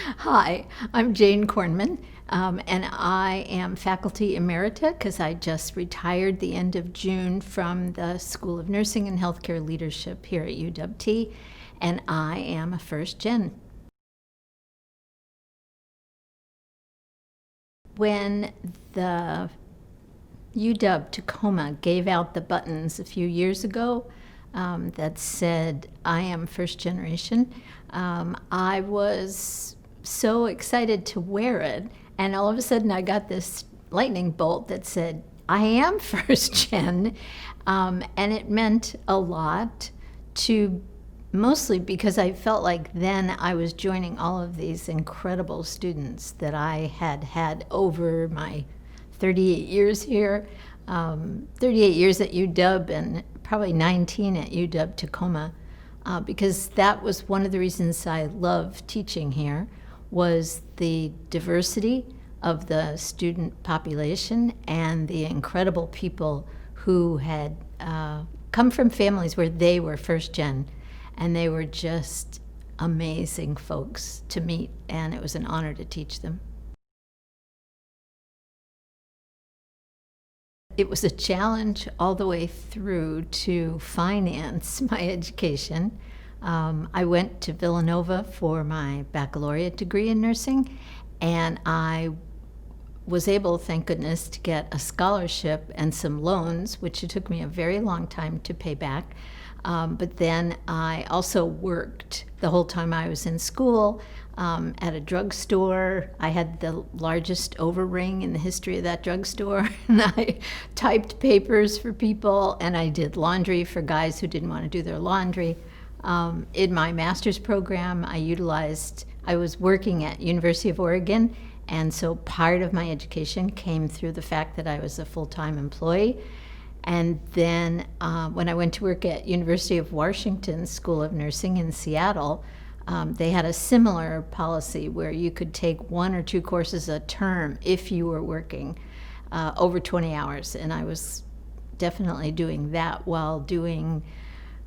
Hi, I'm Jane Cornman, and I am faculty emerita because I just retired the end of June from the School of Nursing and Healthcare Leadership here at UWT, and I am a first gen. When the UW Tacoma gave out the buttons a few years ago that said, I am first generation, I was so excited to wear it. And all of a sudden, I got this lightning bolt that said, I am first gen. And it meant a lot to mostly because I felt like then I was joining all of these incredible students that I had had over my 38 years here, 38 years at UW and probably 19 at UW Tacoma, because that was one of the reasons I love teaching here, was the diversity of the student population and the incredible people who had come from families where they were first gen, and they were just amazing folks to meet, and it was an honor to teach them. It was a challenge all the way through to finance my education. I went to Villanova for my baccalaureate degree in nursing, and I was able, thank goodness, to get a scholarship and some loans, which it took me a very long time to pay back. But then I also worked the whole time I was in school at a drugstore. I had the largest overring in the history of that drugstore, and I typed papers for people, and I did laundry for guys who didn't want to do their laundry. In my master's program, I was working at University of Oregon, and so part of my education came through the fact that I was a full-time employee. And then when I went to work at University of Washington School of Nursing in Seattle, they had a similar policy where you could take 1 or 2 courses a term if you were working over 20 hours. And I was definitely doing that while doing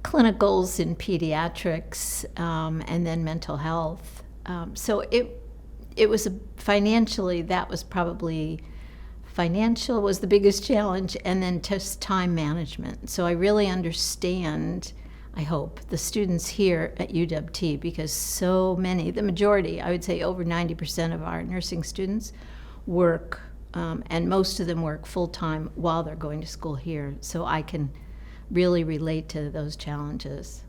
clinicals in pediatrics and then mental health. So it was financially, that was probably financial was the biggest challenge, and then just time management. So I really understand, I hope, the students here at UWT, because so many, the majority, I would say over 90% of our nursing students work, and most of them work full-time while they're going to school here. So I can really relate to those challenges.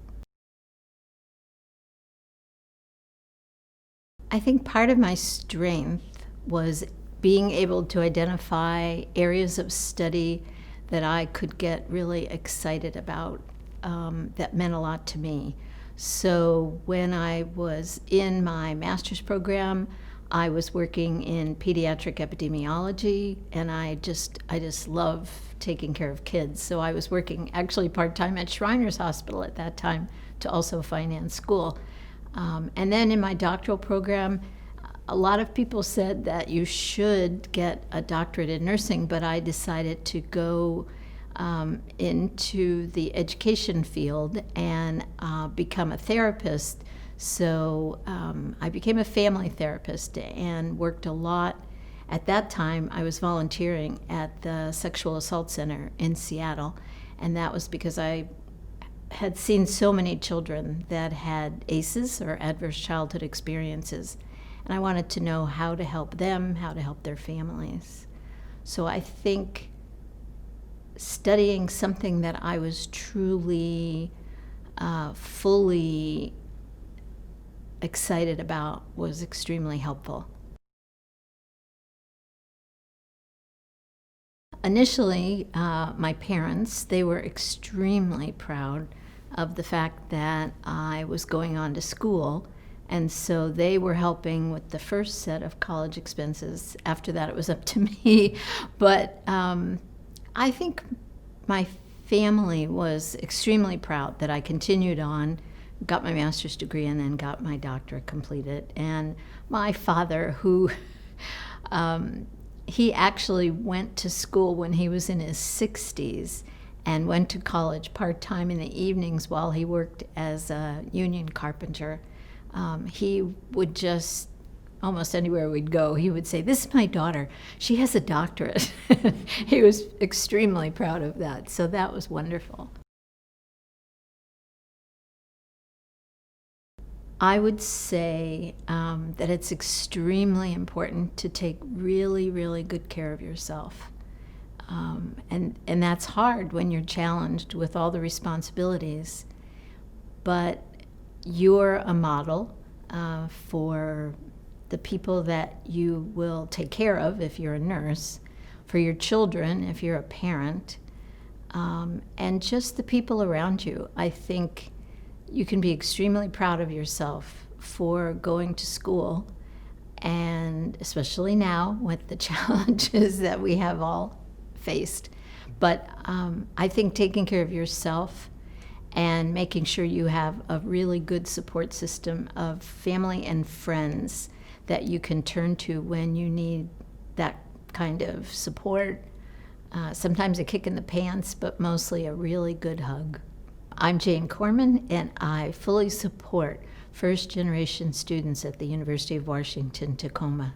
I think part of my strength was being able to identify areas of study that I could get really excited about that meant a lot to me. So when I was in my master's program, I was working in pediatric epidemiology, and I just love taking care of kids. So I was working actually part-time at Shriners Hospital at that time to also finance school. And then in my doctoral program, a lot of people said that you should get a doctorate in nursing, but I decided to go into the education field and become a therapist. So I became a family therapist and worked a lot. At that time, I was volunteering at the Sexual Assault Center in Seattle, and that was because I had seen so many children that had ACEs, or adverse childhood experiences. And I wanted to know how to help them, how to help their families. So I think studying something that I was truly, fully excited about was extremely helpful. Initially, my parents, they were extremely proud of the fact that I was going on to school. And so they were helping with the first set of college expenses. After that, it was up to me. But I think my family was extremely proud that I continued on, got my master's degree, and then got my doctorate completed. And my father, who he actually went to school when he was in his 60s and went to college part-time in the evenings while he worked as a union carpenter. He would just almost anywhere we'd go, he would say, "This is my daughter. She has a doctorate." He was extremely proud of that. So that was wonderful. I would say that it's extremely important to take really, really good care of yourself. And that's hard when you're challenged with all the responsibilities. But you're a model for the people that you will take care of if you're a nurse, for your children if you're a parent, and just the people around you. I think you can be extremely proud of yourself for going to school, and especially now with the challenges that we have all faced. But I think taking care of yourself and making sure you have a really good support system of family and friends that you can turn to when you need that kind of support. Sometimes a kick in the pants, but mostly a really good hug. I'm Jane Cornman, and I fully support First Generation students at the University of Washington, Tacoma.